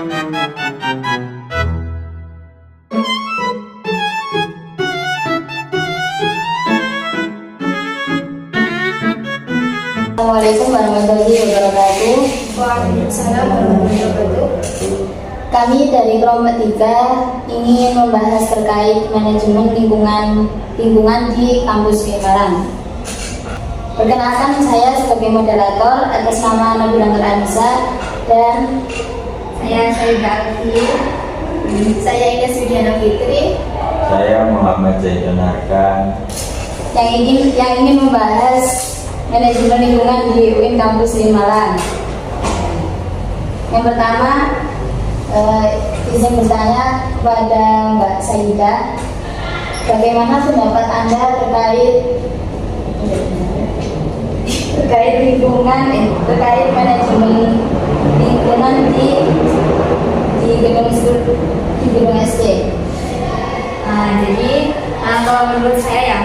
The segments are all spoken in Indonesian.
Assalamualaikum warahmatullahi wabarakatuh. Waalaikumsalam warahmatullahi wabarakatuh. Kami dari kelompok 3 ingin membahas terkait manajemen lingkungan di kampus Malang. Perkenalkan, saya sebagai moderator atas nama Nabila Nur Anissa dan Saya Saidah Alfi. Saya Ines Widiana Fitri. Saya Muhammad Zaidun Arkan. yang ingin membahas manajemen lingkungan di UIN Kampus Malang. Yang pertama, izin bertanya kepada Mbak Saidah, bagaimana pendapat Anda terkait manajemen lingkungan di gedung SD? Jadi kalau menurut saya ya,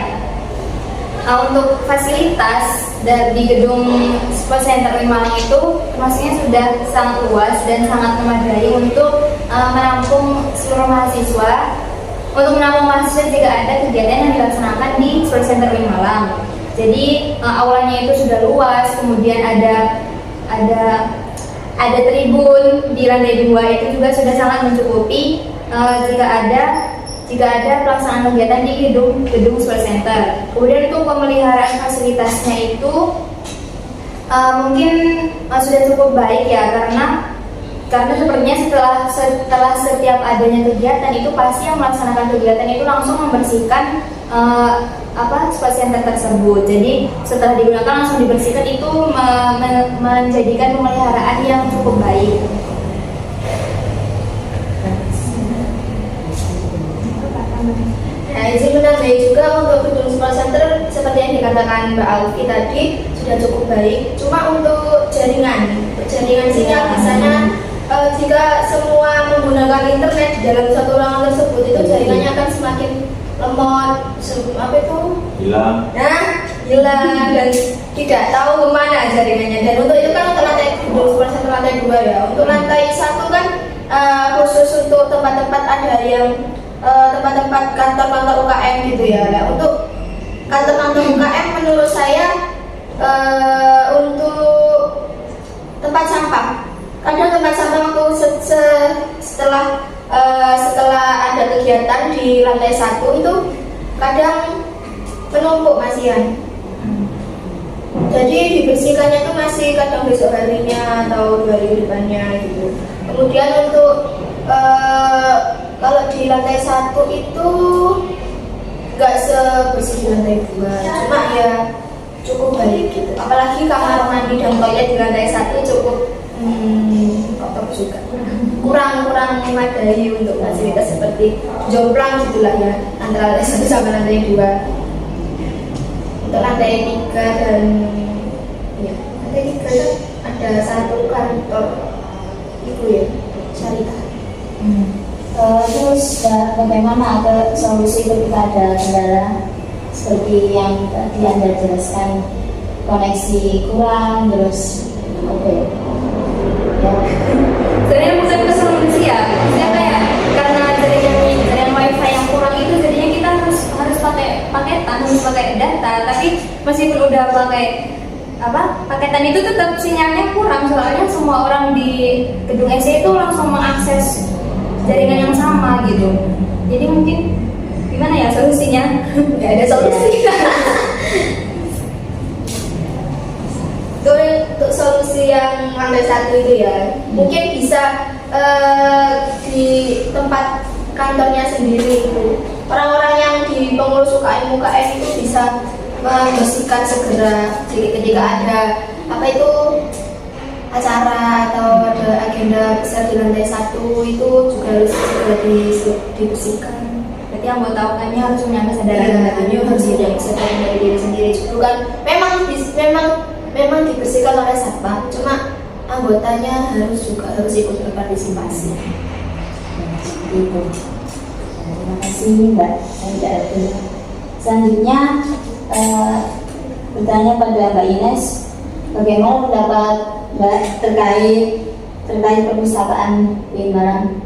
untuk fasilitas di gedung Sport Center Malang itu maksudnya sudah sangat luas dan sangat memadai untuk menampung seluruh mahasiswa. Untuk menampung mahasiswa jika ada kegiatan yang dilaksanakan di Sport Center Malang. Jadi aulanya itu sudah luas, kemudian ada tribun di lantai 2 itu juga sudah sangat mencukupi jika ada pelaksanaan kegiatan di gedung Sport Center. Kemudian untuk pemeliharaan fasilitasnya itu mungkin sudah cukup baik ya, karena sepertinya setelah setiap adanya kegiatan itu pasti yang melaksanakan kegiatan itu langsung membersihkan Sport Center tersebut. Jadi setelah digunakan langsung dibersihkan, itu menjadikan pemeliharaan yang cukup baik. Nah, izin menambahi juga untuk gedung Sport Center seperti yang dikatakan Mbak Alfi tadi sudah cukup baik. Cuma untuk jaringan sinyal di sana, jika semua menggunakan internet di dalam satu ruangan tersebut, itu jaringannya akan semakin lemot, hilang dan tidak tahu kemana jaringannya. Dan untuk itu kan untuk lantai gedung Sport Center lantai 2 ya. Untuk lantai 1 kan khusus untuk tempat-tempat ada yang tempat-tempat kantor-kantor UKM gitu ya. Nah, untuk kantor-kantor UKM menurut saya untuk tempat sampah, kadang tempat sampah waktu setelah ada kegiatan di lantai 1 itu kadang menumpuk masihan. Jadi dibersihkannya itu masih kadang besok harinya atau 2 hari depannya gitu. Kemudian untuk kalau di lantai 1 itu nggak sebersih di lantai 2, cuma ya cukup baik gitu. Apalagi kamar mandi dan toilet di lantai 1 cukup kotor juga, kurang memadai untuk fasilitas seperti jomplang gitulah ya, antara lantai 1 sama lantai 2. Untuk lantai 3 dan ya, lantai 3 kan ada satu kantor itu ya, syariah. Terus bagaimana solusi ketika ada kendala seperti yang tadi Anda jelaskan, koneksi kurang, terus Sebenarnya bukan ke solusi ya, maksudnya kayak karena jaringan wifi yang kurang itu jadinya kita harus pakai paketan, harus pakai data. Tapi meskipun udah pakai paketan itu tetap sinyalnya kurang, soalnya semua orang di gedung SC itu langsung mengakses jaringan yang sama gitu. Jadi mungkin gimana ya solusinya? Nggak ada solusi. Untuk solusi yang lantai 1 itu ya, mungkin bisa di tempat kantornya sendiri itu, orang-orang yang di pengurus UKM itu bisa membersihkan segera ketika ada acara atau ada agenda besar di lantai 1 itu juga harus segera dibersihkan. Berarti anggota UKM-nya harus punya kesadaran harus punya kesadaran dari diri sendiri. Bukan memang dibersihkan oleh satpam, cuma anggotanya harus ikut berpartisipasi. Terima kasih Mbak Saidah. Selanjutnya bertanya pada Mbak Ines, bagaimana pendapat Mbak terkait terkait perpustakaan UIN Malang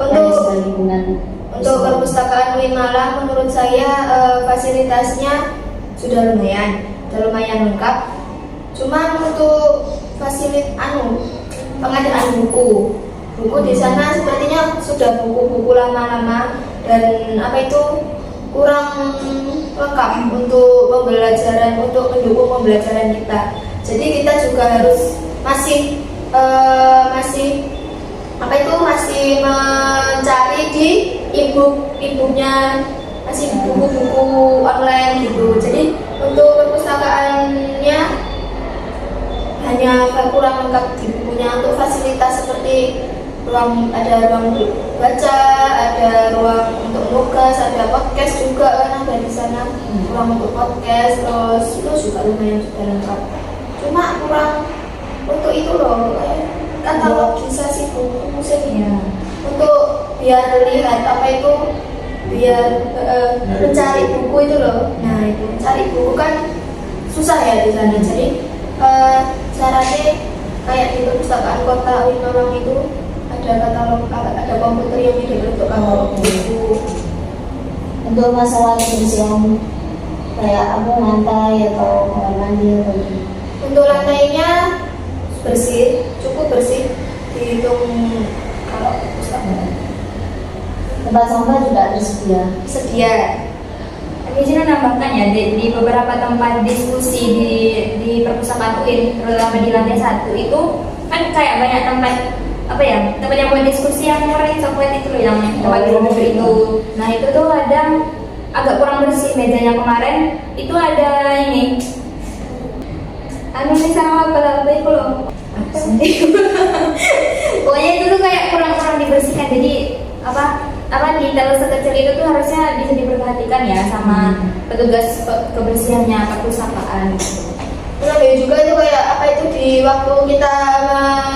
Untuk lingkungan. perpustakaan UIN Malang menurut saya fasilitasnya sudah lumayan lengkap. Cuma untuk pengadaan buku di sana sepertinya sudah buku-buku lama-lama dan kurang lengkap untuk mendukung pembelajaran kita. Jadi kita juga harus masih mencari di e-booknya, masih buku-buku online gitu. Jadi untuk perpustakaannya hanya kurang lengkap di bukunya. Untuk fasilitas seperti ada ruang baca, ada ruang untuk nugas, ada podcast juga kan ada di sana, ruang untuk podcast, terus itu juga lumayan sudah lengkap. Cuma kurang untuk itu loh, katalogisasi buku musiknya, untuk biar lihat biar mencari buku itu loh. Nah itu mencari buku kan susah ya di sana. Jadi caranya kayak di perpustakaan kota UIN Malang itu ada katalog, ada komputer yang untuk katalog buku. Untuk masalah kebersihan kayak lantai atau kamar mandi atau Untuk lantainya cukup bersih, dihitung kalau perpustakaan. tempat sampah juga Sedia. Tapi sini nambahkan ya di beberapa tempat diskusi di perpustakaan UIN, terutama di lantai 1 itu kan kayak banyak tempat yang buat diskusi yang warna coklat itu loh, yang tempat duduk itu. Nah itu tuh kadang agak kurang bersih mejanya. Kemarin itu ada ini sama apa itu loh. Pokoknya itu tuh kayak kurang dibersihkan. Jadi detail sekecil itu tuh harusnya bisa diperhatikan ya sama petugas kebersihannya perpustakaan. Nah, juga itu kayak di waktu kita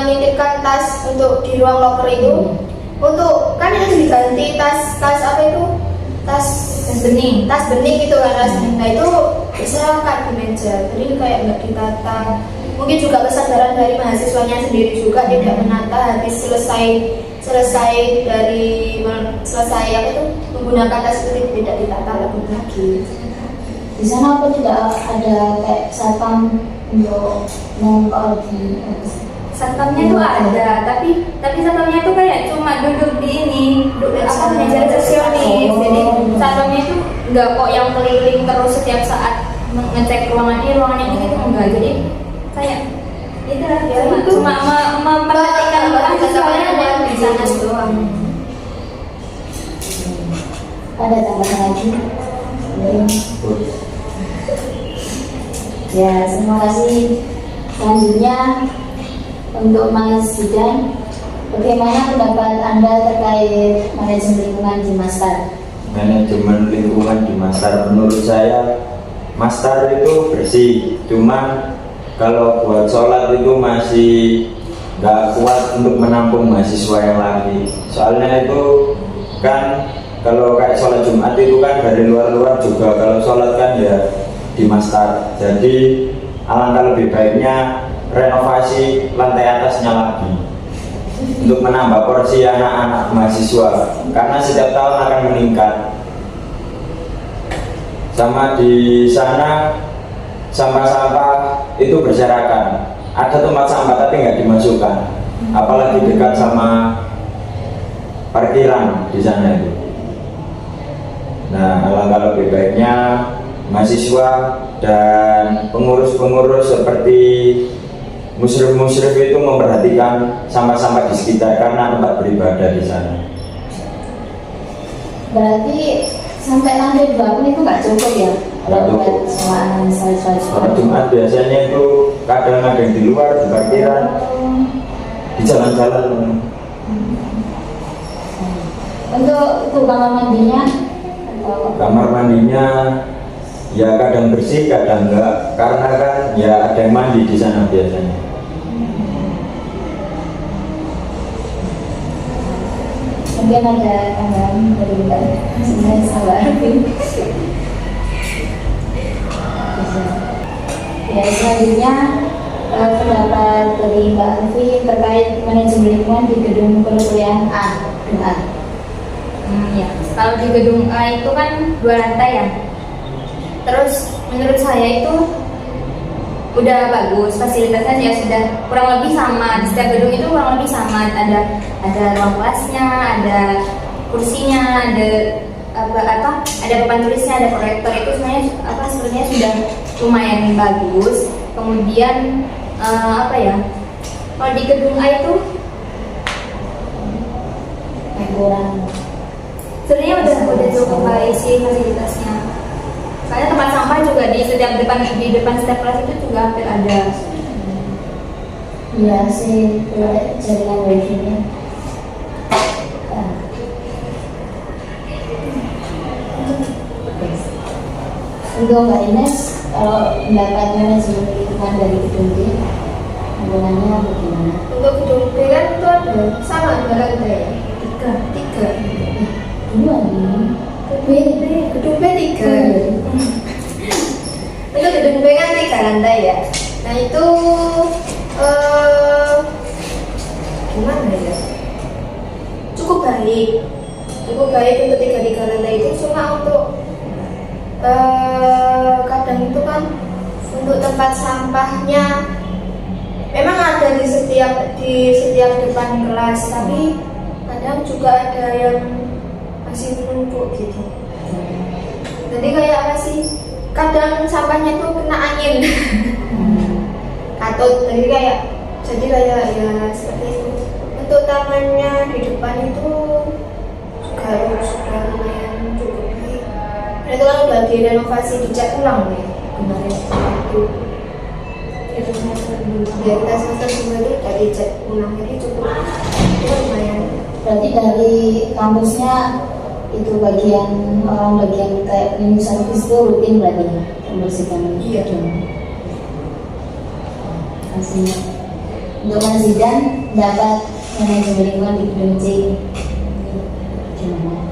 menitipkan tas untuk di ruang loker itu, untuk kan itu diganti tas bening gitu kan, nah itu bisa kan di meja, jadi kayak nggak ditata. Mungkin juga kesadaran dari mahasiswanya sendiri juga tidak menata habis selesai menggunakan tas itu tidak ditata lagi. di sana. Apa tidak ada kayak satpam untuk mengkoordinasi? Satpamnya tuh ada, tapi satpamnya tuh kayak cuma duduk di meja resepsionis. Jadi satpamnya itu nggak kok yang keliling terus setiap saat ngecek ruangan ini gitu enggak. Jadi kayak cuma memperhatikan mahasiswanya di sana doang. Ada tambahan lagi? Ya, terima kasih. Selanjutnya untuk Mas Zidan, bagaimana pendapat Anda terkait manajemen lingkungan di Mastar? Manajemen lingkungan di Mastar, menurut saya Mastar itu bersih, cuman kalau buat sholat itu masih nggak kuat untuk menampung mahasiswa yang lagi. Soalnya itu kan kalau kayak sholat Jumat itu kan dari luar juga, kalau sholat kan ya di Mastar. Jadi alangkah lebih baiknya renovasi lantai atasnya lagi untuk menambah porsi anak-anak mahasiswa, karena setiap tahun akan meningkat. Sama di sana sampah-sampah itu berserakan, ada tempat sampah tapi nggak dimasukkan, apalagi dekat sama parkiran di sana itu. Nah, alangkah lebih baiknya mahasiswa dan pengurus-pengurus seperti musyrif-musyrif itu memperhatikan sampah-sampah di sekitar, karena tempat beribadah di sana. Berarti sampai lantai 20 itu nggak cukup ya? Nggak cukup. Sholat Jumat biasanya itu kadang ada yang di luar, di parkiran, di jalan-jalan. Untuk itu kamar mandinya? Kamar mandinya ya kadang bersih, kadang enggak, karena kan ya ada yang mandi di sana biasanya. Mungkin ada tambahan dari Mbak sebenarnya sabar. Ya, selanjutnya pendapat dari Mbak Alfi terkait manajemen lingkungan di gedung perkuliahan A. Ya. Kalau di gedung A itu kan 2 lantai ya. Terus menurut saya itu udah bagus, fasilitasnya ya sudah kurang lebih sama. Di setiap gedung itu kurang lebih sama. Ada ruang kelasnya, ada kursinya, ada ada papan tulisnya, ada proyektor. Itu sebenarnya sudah lumayan bagus. Kemudian kalau di gedung A itu Kurang. sebenarnya udah cukup baik sih fasilitasnya. Soalnya tempat sampah juga di depan setiap kelas itu juga hampir ada. Iya sih, jaringan wifi-nya. Untuk Mbak Ines, kalau pendapat manajemen lingkungan dari gedung B, hubungannya bagaimana? Untuk gedung B kan itu ada sama 2 lantai. 3. Dua nih. Gedung B 3. Untuk gedung B kan 3 lantai ya. Nah itu gimana ya? Cukup baik untuk 3 lantai itu. Cuma untuk kadang itu kan untuk tempat sampahnya memang ada di setiap depan kelas, tapi kadang juga ada yang masih menumpuk gitu. Jadi kayak kadang sampahnya tuh kena angin katut, jadi kayak ya seperti itu. Untuk tamannya di depan itu juga sudah lumayan cukup baik. Dan itu kan udah direnovasi, dicat ulang nih kemarin waktu ya kita semester 2 itu udah dicat ulang, jadi cukup lumayan. Berarti dari kampusnya itu bagian kayak cleaning service itu rutin berarti membersihkan gedung. Kasih. Untuk Mas Zidan, dapat manajemen lingkungan di gedung C gimana?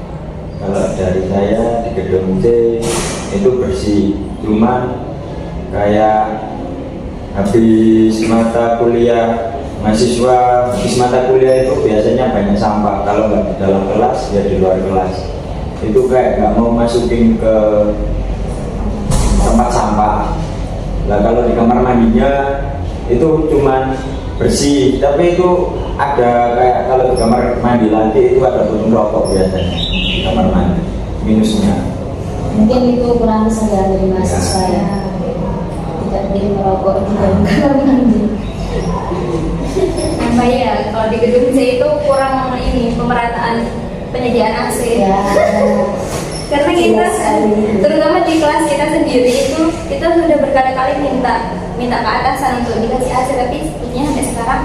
Kalau dari saya di gedung C itu bersih, cuman kayak habis mata kuliah mahasiswa, habis mata kuliah itu biasanya banyak sampah. Kalau nggak di dalam kelas ya di luar kelas. Itu kayak nggak mau masukin ke tempat sampah. Nah kalau di kamar mandinya itu cuman bersih, tapi itu ada kayak kalau di kamar mandi lagi itu ada puntung rokok biasanya di kamar mandi, minusnya. Mungkin itu kurang kesadaran dari mahasiswa ya, tidak boleh merokok di dalam kamar mandi. Nah ya, kalau di gedung C itu kurang pemerataan penyediaan AC Ya, karena kita terutama di kelas kita sendiri itu kita sudah berkali-kali minta ke atasan untuk dikasih AC, tapi sepertinya sampai sekarang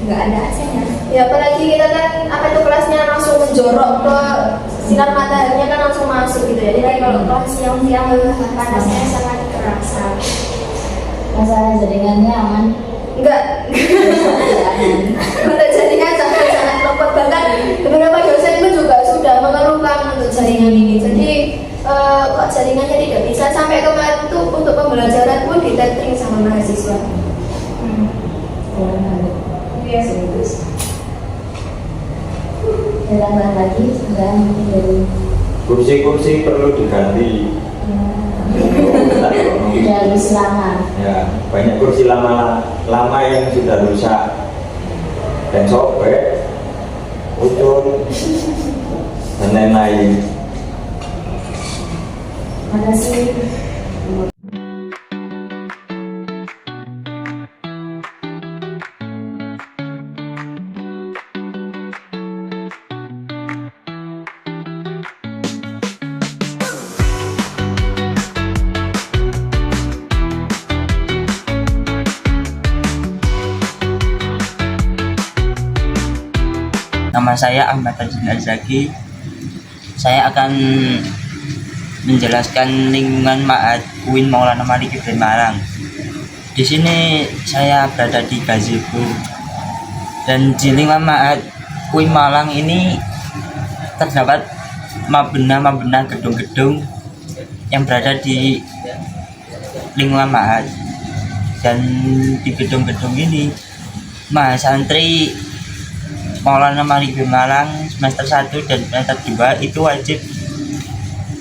nggak ada AC-nya. Ya apalagi kita kan kelasnya langsung menjorok ke sinar mataharinya kan langsung masuk gitu ya. Jadi kalau kelas siang-siang panasnya sangat terasa. masalah jaringannya aman. Enggak. Untuk jaringan sangat lemot, bahkan beberapa dosen itu juga sudah mengeluhkan untuk jaringan ini. Jadi kok jaringannya tidak bisa, sampai kemarin tuh untuk pembelajaran pun ditethering sama mahasiswa. Iya, serius. Jalan lagi sudah dari Kursi-kursi perlu diganti. udah habis lama. Ya, banyak kursi lama yang sudah rusak dan sobek, ucul, dan lain-lain. Makasih. Nama saya Ahmad Tajin Azaki. Saya akan menjelaskan lingkungan Ma'had UIN Maulana Malik Ibrahim Malang. Di sini saya berada di gazebo, dan di lingkungan Ma'had UIN Malang ini terdapat mabena gedung-gedung yang berada di lingkungan Ma'had. Dan di gedung-gedung ini mahasantri Maulana Malik bin Malang semester 1 dan semester 2 itu wajib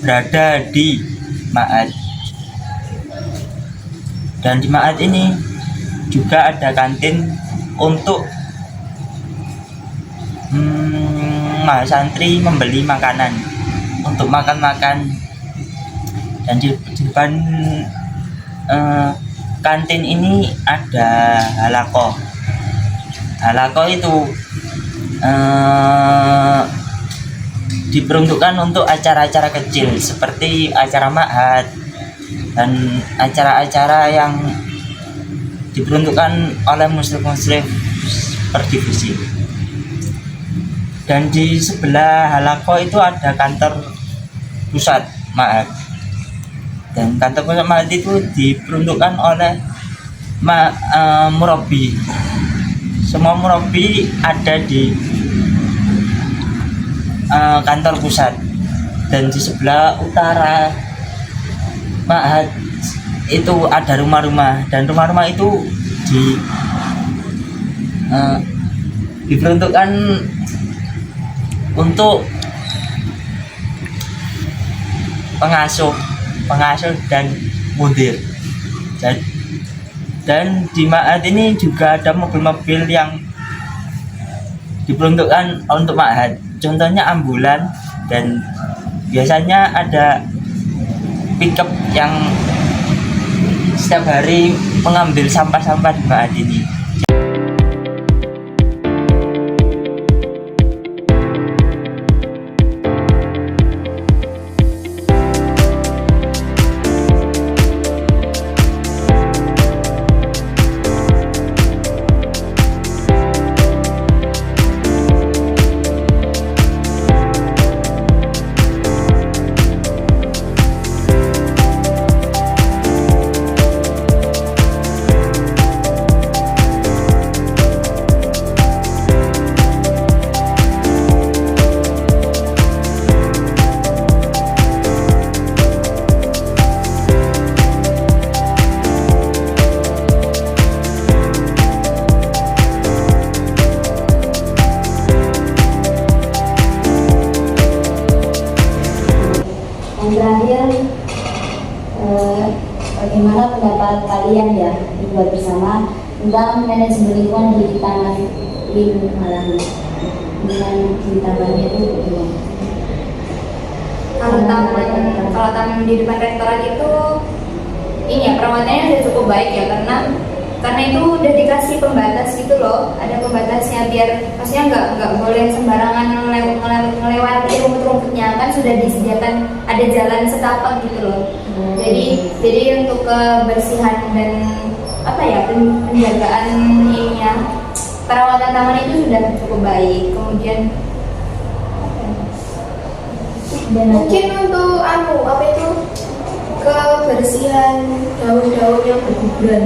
berada di Ma'had. Dan di Ma'had ini juga ada kantin untuk mahasantri membeli makanan untuk makan-makan. Dan di depan kantin ini ada halaqah. Halaqah itu diperuntukkan untuk acara-acara kecil seperti acara ma'had dan acara-acara yang diperuntukkan oleh muslim-muslim per divisi. Dan di sebelah halaqah itu ada kantor pusat ma'had. Dan kantor pusat ma'had itu diperuntukkan oleh murabi. Semua murabi ada di kantor pusat. Dan di sebelah utara ma'had itu ada rumah-rumah, dan rumah-rumah itu diperuntukkan untuk pengasuh dan mudir. Dan di ma'had ini juga ada mobil-mobil yang diperuntukkan untuk ma'had, contohnya ambulan, dan biasanya ada pickup yang setiap hari mengambil sampah-sampah di ma'had ini. Yang terakhir, bagaimana pendapat kalian ya dibuat bersama tentang manajemen lingkungan di Taman Win Malang dengan di tamannya itu bagaimana? Kalau taman di depan rektorat itu ini ya, perawatannya sudah cukup baik ya, karena itu udah dikasih pembatas gitu loh, ada pembatasnya biar maksudnya nggak boleh sembarangan melewati rumput-rumputnya, kan sudah disediakan ada jalan setapak gitu loh. Jadi untuk kebersihan dan penjagaan ininya, perawatan taman itu sudah cukup baik. Kemudian Mungkin untuk kebersihan daun-daun yang berguguran.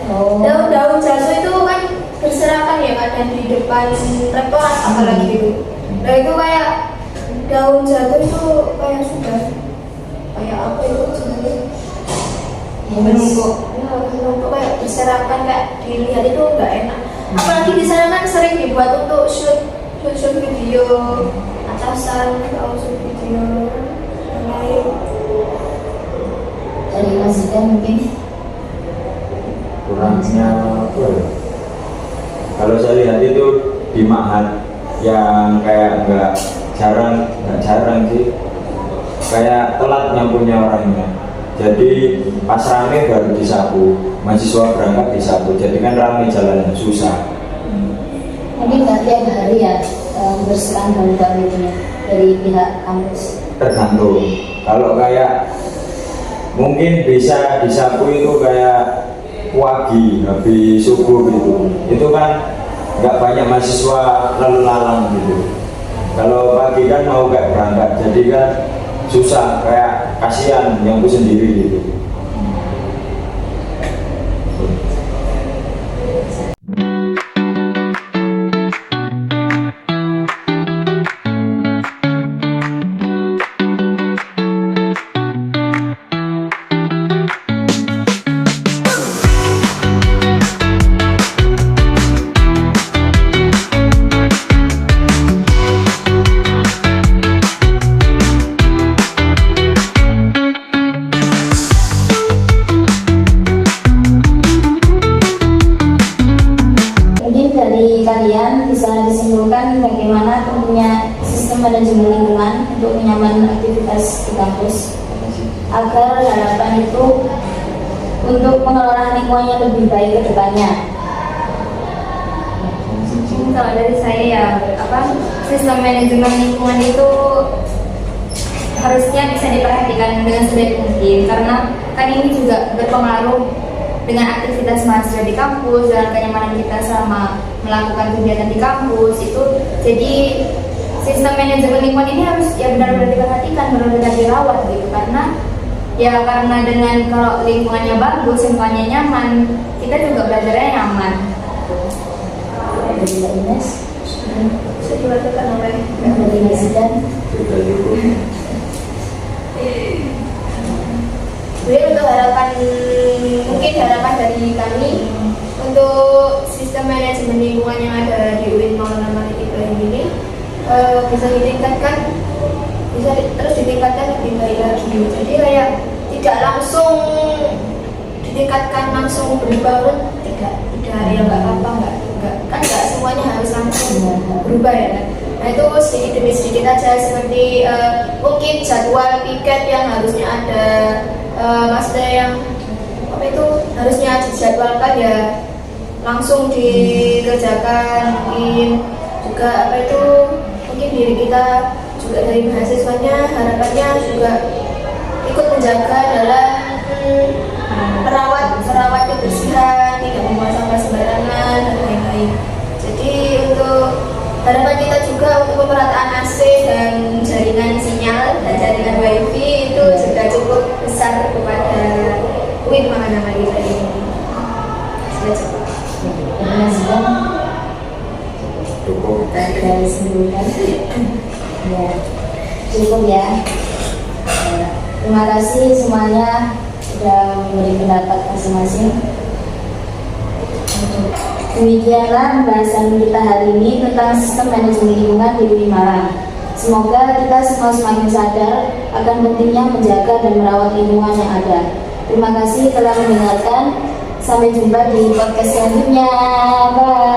Daun-daun jaso itu kan berserakan ya kadang di depan rektorat apalagi itu. Nah itu kayak daun jatuh itu kayak sudah kayak apa itu sebenarnya? Menumpuk kayak berserakan, kayak dilihat itu nggak enak. Apalagi di sana kan sering dibuat untuk shoot video atasan atau shoot video yang lain. Dari Mas Zida mungkin kurangnya apa ya? Kalau saya lihat itu di ma'had yang kayak nggak jarang sih, kayak telat nyampunya orangnya. Jadi pas rame baru disapu, mahasiswa berangkat disapu, jadi kan rame jalannya susah. mungkin nggak tiap hari ya membersihkan daun-daun itu dari pihak kampus. Tergantung. Kalau kayak mungkin bisa disapu itu kayak pagi habis subuh gitu, itu kan nggak banyak mahasiswa lalu lalang gitu. Kalau pagi kan mau kayak berangkat, jadi kan susah, kayak kasihan yang aku sendiri gitu. simpulkan bagaimana pentingnya sistem manajemen lingkungan untuk kenyamanan aktivitas di kampus agar harapan itu untuk pengelolaan lingkungan yang lebih baik ke depannya. Kalau dari saya ya sistem manajemen lingkungan itu harusnya bisa diperhatikan dengan sebaik mungkin, karena kan ini juga berpengaruh dengan aktivitas mahasiswa di kampus dan kenyamanan kita selama melakukan kegiatan di kampus itu. Jadi sistem manajemen lingkungan ini harus ya benar-benar diperhatikan, benar-benar dirawat gitu, karena dengan kalau lingkungannya bagus, lingkungannya nyaman, kita juga belajarnya nyaman. Dari Mbak Ines, Bisa dilakukan oleh dari Mas Zidan. Jadi untuk mungkin harapan dari kami untuk sistem manajemen lingkungan yang ada di UIN Maulana Malik Ibrahim ini bisa terus ditingkatkan lebih baik lagi. Jadi kayak tidak langsung ditingkatkan langsung berubah, tidak ya nggak apa-apa, nggak semuanya harus langsung berubah ya kan. Nah itu sedikit demi sedikit aja, seperti mungkin jadwal piket yang harusnya ada, maksudnya yang harusnya dijadwalkan ya langsung dikerjakan. Mungkin juga mungkin diri kita juga dari mahasiswanya harapannya juga ikut menjaga dalam merawat kebersihan, tidak membuang sampah sembarangan dan lain-lain. Jadi untuk harapan kita juga untuk pemerataan AC dan jaringan sinyal dan jaringan wifi itu juga cukup besar kepada UIN Maulana Malik Ibrahim ini. Sudah cukup. Dari Mas Zidan, Cukup. dari simpulkan. Ya, cukup ya. Terima kasih semuanya sudah memberi pendapat masing-masing. Demikianlah pembahasan kita hari ini tentang sistem manajemen lingkungan di UIN Malang. Semoga kita semua semakin sadar akan pentingnya menjaga dan merawat lingkungan yang ada. Terima kasih telah mendengarkan. Sampai jumpa di podcast selanjutnya. Bye.